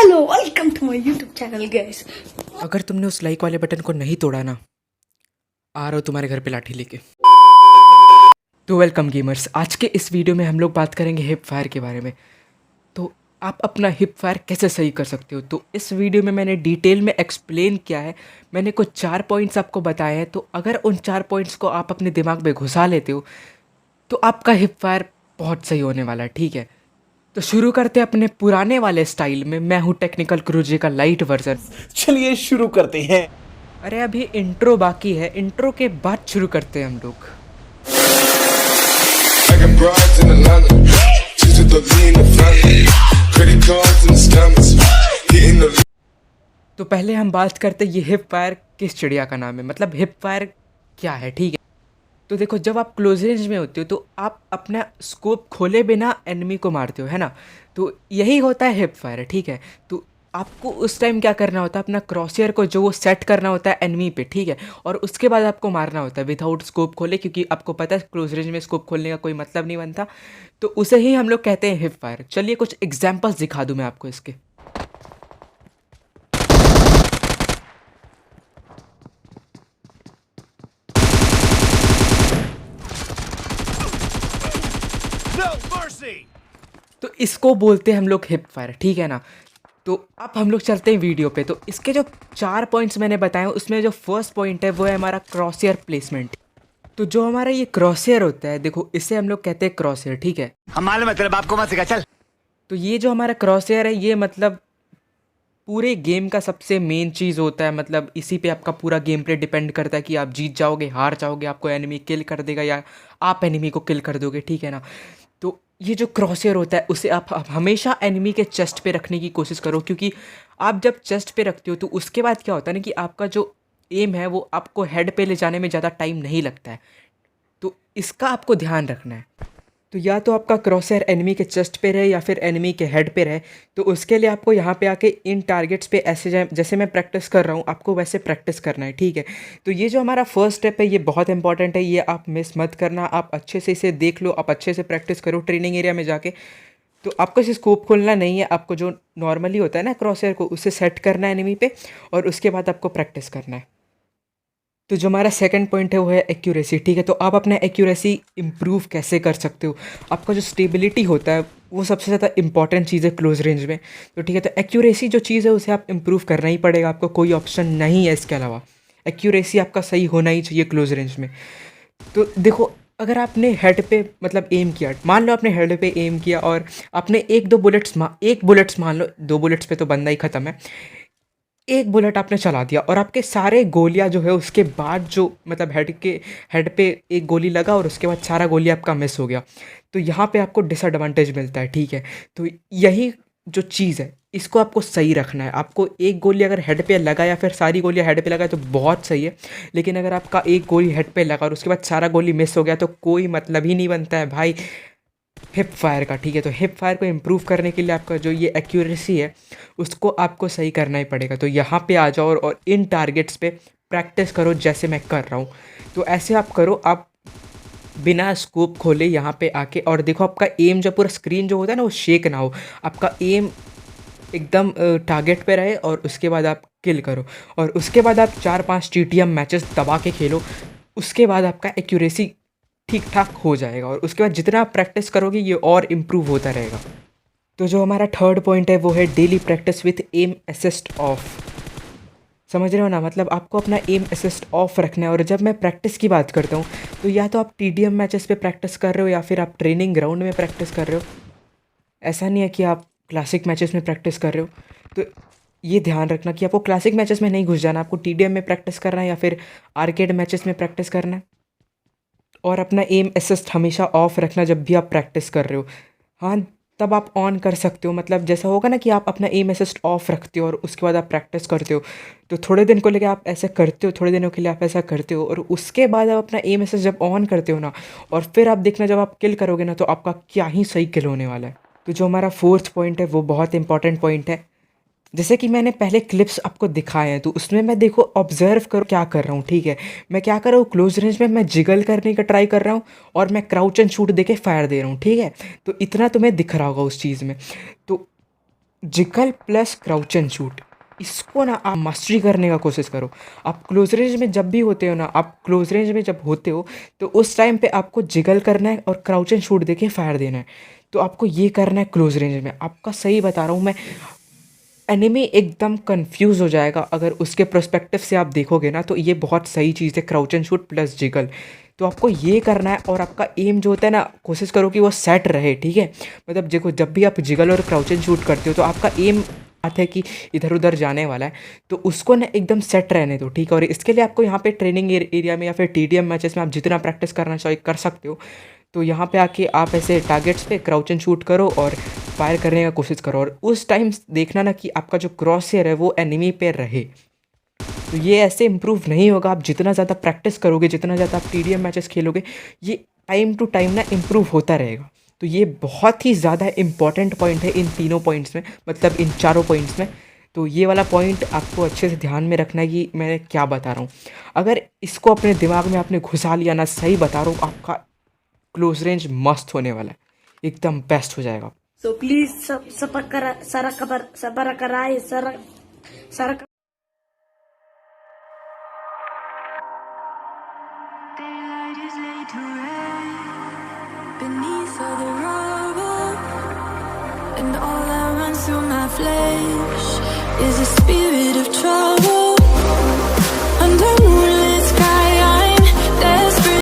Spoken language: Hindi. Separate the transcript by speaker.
Speaker 1: Hello welcome to my YouTube channel guys.
Speaker 2: अगर तुमने उस लाइक वाले बटन को नहीं तोड़ा ना, आ रहा हो तुम्हारे घर पे लाठी लेके। तो वेलकम गेमर्स, आज के इस वीडियो में हम लोग बात करेंगे हिप फायर के बारे में। तो आप अपना हिप फायर कैसे सही कर सकते हो, तो इस वीडियो में मैंने डिटेल में एक्सप्लेन किया है। मैंने कुछ 4 पॉइंट्स आपको बताए हैं, तो अगर उन 4 पॉइंट्स को आप अपने दिमाग में घुसा लेते हो तो आपका हिप फायर बहुत सही होने वाला है। ठीक है, तो शुरू करते हैं अपने पुराने वाले स्टाइल में। मैं हूँ टेक्निकल क्रूजे का लाइट वर्जन।
Speaker 3: चलिए शुरू करते हैं।
Speaker 2: अरे अभी इंट्रो बाकी है, इंट्रो के बाद शुरू करते हैं हम लोग।
Speaker 4: I got broads in Atlanta, just to throw me in the family. Credit cards and the scammers, hitting the.
Speaker 2: तो पहले हम बात करते हैं ये हिप फायर किस चिड़िया का नाम है, मतलब हिप फायर क्या है। ठीक है, तो देखो, जब आप क्लोज रेंज में होते हो तो आप अपना स्कोप खोले बिना एनिमी को मारते हो, है ना। तो यही होता है हिप फायर। ठीक है, तो आपको उस टाइम क्या करना होता है, अपना क्रॉसयर को जो वो सेट करना होता है एनिमी पे। ठीक है, और उसके बाद आपको मारना होता है विदाउट स्कोप खोले, क्योंकि आपको पता है क्लोज रेंज में स्कोप खोलने का कोई मतलब नहीं बनता। तो उसे ही हम लोग कहते हैं हिप फायर। चलिए कुछ एग्जाम्पल्स दिखा दूँ मैं आपको इसके।
Speaker 3: No mercy!
Speaker 2: तो इसको बोलते हैं हम लोग हिप फायर। ठीक है ना। तो अब हम लोग चलते हैं वीडियो पे। तो इसके जो 4 पॉइंट्स मैंने बताए हैं, उसमें जो फर्स्ट पॉइंट है वो है हमारा क्रॉसएयर प्लेसमेंट। तो जो हमारा ये क्रॉसएयर होता है, देखो इसे हम लोग कहते हैं क्रॉसएयर। ठीक है,
Speaker 3: हम मालूम है तेरे बाप को मत सिखा, चल।
Speaker 2: तो ये जो हमारा क्रॉसएयर है, ये मतलब पूरे गेम का सबसे मेन चीज़ होता है। मतलब इसी पे आपका पूरा गेम प्ले डिपेंड करता है कि आप जीत जाओगे, हार जाओगे, आपको एनिमी किल कर देगा या आप एनिमी को किल कर दोगे। ठीक है ना। तो ये जो क्रॉसएयर होता है उसे आप हमेशा एनिमी के चेस्ट पे रखने की कोशिश करो, क्योंकि आप जब चेस्ट पे रखते हो तो उसके बाद क्या होता है ना कि आपका जो एम है वो आपको हेड पे ले जाने में ज़्यादा टाइम नहीं लगता है। तो इसका आपको ध्यान रखना है। तो या तो आपका क्रॉसहेयर एनिमी के चेस्ट पे रहे या फिर एनिमी के हेड पे रहे। तो उसके लिए आपको यहाँ पे आके इन टारगेट्स पे ऐसे जैसे मैं प्रैक्टिस कर रहा हूँ, आपको वैसे प्रैक्टिस करना है। ठीक है, तो ये जो हमारा फर्स्ट स्टेप है ये बहुत इंपॉर्टेंट है, ये आप मिस मत करना। आप अच्छे से इसे देख लो, आप अच्छे से प्रैक्टिस करो ट्रेनिंग एरिया में जाके। तो आपको इसे स्कोप खोलना नहीं है, आपको जो नॉर्मली होता है ना क्रॉसहेयर को, उसे सेट करना है एनिमी पे, और उसके बाद आपको प्रैक्टिस करना है। तो जो हमारा सेकंड पॉइंट है वो है एक्यूरेसी। ठीक है, तो आप अपना एक्यूरेसी इम्प्रूव कैसे कर सकते हो। आपका जो स्टेबिलिटी होता है वो सबसे ज़्यादा इंपॉर्टेंट चीज़ है क्लोज रेंज में। तो ठीक है, तो एक्यूरेसी जो चीज़ है उसे आप इम्प्रूव करना ही पड़ेगा, आपको कोई ऑप्शन नहीं है इसके अलावा। एक्यूरेसी आपका सही होना ही चाहिए क्लोज रेंज में। तो देखो, अगर आपने हेड पे मतलब एम किया, मान लो आपने हेड पे एम किया और आपने एक बुलेट्स मान लो, 2 बुलेट्स पे तो बंदा ही ख़त्म है। एक बुलेट आपने चला दिया और आपके सारे गोलियां जो है उसके बाद जो मतलब हेड पे एक गोली लगा और उसके बाद सारा गोली आपका मिस हो गया। तो यहाँ पे आपको डिसएडवांटेज मिलता है। ठीक है, तो यही जो चीज़ है इसको आपको सही रखना है। आपको एक गोली अगर हेड पे लगा या फिर सारी गोलियां हेड पे लगा तो बहुत सही है, लेकिन अगर आपका एक गोली हेड पे लगा और उसके बाद सारा गोली मिस हो गया तो कोई मतलब ही नहीं बनता है भाई हिप फायर का। ठीक है, तो हिप फायर को इम्प्रूव करने के लिए आपका जो ये एक्यूरेसी है उसको आपको सही करना ही पड़ेगा। तो यहाँ पे आ जाओ और इन टारगेट्स पे प्रैक्टिस करो जैसे मैं कर रहा हूँ। तो ऐसे आप करो, आप बिना स्कोप खोले यहाँ पे आके और देखो आपका एम जो पूरा स्क्रीन जो होता है ना वो शेक ना हो, आपका एम एकदम टारगेट पे रहे और उसके बाद आप किल करो। और उसके बाद आप 4-5 TTM मैचेस दबा के खेलो, उसके बाद आपका एक्यूरेसी ठीक ठाक हो जाएगा और उसके बाद जितना आप प्रैक्टिस करोगे ये और इम्प्रूव होता रहेगा। तो जो हमारा थर्ड पॉइंट है वो है daily practice with M assist of. समझ रहे हो ना, मतलब आपको अपना एम असिस्ट ऑफ रखना है। और जब मैं प्रैक्टिस की बात करता हूँ तो या तो आप TDM मैचेस पे प्रैक्टिस कर रहे हो या फिर आप ट्रेनिंग ग्राउंड में प्रैक्टिस कर रहे हो। ऐसा नहीं है कि आप क्लासिक मैचेस में प्रैक्टिस कर रहे हो। तो ये ध्यान रखना कि आपको क्लासिक मैचेस में नहीं घुस जाना, आपको TDM में प्रैक्टिस करना है या फिर आर्केड मैचेस में प्रैक्टिस करना है। और अपना एम असिस्ट हमेशा ऑफ रखना जब भी आप प्रैक्टिस कर रहे हो। हाँ, तब आप ऑन कर सकते हो, मतलब जैसा होगा ना कि आप अपना एम असिस्ट ऑफ रखते हो और उसके बाद आप प्रैक्टिस करते हो। तो थोड़े दिन को लेकर आप ऐसे करते हो, थोड़े दिनों के लिए आप ऐसा करते हो और उसके बाद आप अपना एम असिस्ट जब ऑन करते हो ना, और फिर आप देखना जब आप किल करोगे ना तो आपका क्या ही सही किल होने वाला है। तो जो हमारा फोर्थ पॉइंट है वो बहुत इंपॉर्टेंट पॉइंट है। जैसे कि मैंने पहले क्लिप्स आपको दिखाए हैं तो उसमें मैं देखो ऑब्जर्व करो क्या कर रहा हूँ। ठीक है, मैं क्या कर रहा हूँ, क्लोज रेंज में मैं जिगल करने का ट्राई कर रहा हूँ और मैं क्राउच एंड शूट देके फायर दे रहा हूँ। ठीक है, तो इतना तुम्हें दिख रहा होगा उस चीज़ में। तो jiggle plus crouch and shoot, इसको ना आप मास्टरी करने का कोशिश करो। आप क्लोज रेंज में जब भी होते हो ना, आप क्लोज रेंज में जब होते हो तो उस टाइम पे आपको जिगल करना है और क्राउच एंड शूट देके फायर देना है। तो आपको ये करना है क्लोज रेंज में। आपका सही बता रहा हूँ मैं, एनिमी एकदम कंफ्यूज हो जाएगा अगर उसके पर्सपेक्टिव से आप देखोगे ना। तो ये बहुत सही चीज़ है, crouch and shoot plus jiggle. तो आपको ये करना है और आपका एम जो होता है ना, कोशिश करो कि वो सेट रहे, ठीक है। मतलब देखो, जब भी आप जिगल और क्राउच एंड शूट करते हो तो आपका एम आता है कि इधर उधर जाने वाला है, तो उसको ना एकदम सेट रहने दो, ठीक है। और इसके लिए आपको यहाँ पे ट्रेनिंग एरिया में या फिर टीडीएम मैचेस में आप जितना प्रैक्टिस करना चाहिए कर सकते हो। तो यहाँ पे आके आप ऐसे टारगेट्स पे क्राउच एंड शूट करो और फायर करने का कोशिश करो। और उस टाइम देखना ना कि आपका जो क्रॉस हेयर है वो एनिमी पे रहे। तो ये ऐसे इम्प्रूव नहीं होगा, आप जितना ज़्यादा प्रैक्टिस करोगे, जितना ज़्यादा आप टीडीएम मैचेस खेलोगे, ये टाइम टू टाइम ना इम्प्रूव होता रहेगा। तो ये बहुत ही ज़्यादा इंपॉर्टेंट पॉइंट है इन तीनों पॉइंट्स में, मतलब इन चारों पॉइंट्स में। तो ये वाला पॉइंट आपको अच्छे से ध्यान में रखना है कि मैं क्या बता रहा हूँ। अगर इसको अपने दिमाग में आपने घुसा लिया ना, सही बता रहा हूँ, आपका क्लोज रेंज मस्त होने वाला है, एकदम बेस्ट हो जाएगा।
Speaker 1: So please sabar karai sara
Speaker 5: Daylight is laid to rest beneath all the rubble, and all that runs through my flesh is a spirit of trouble.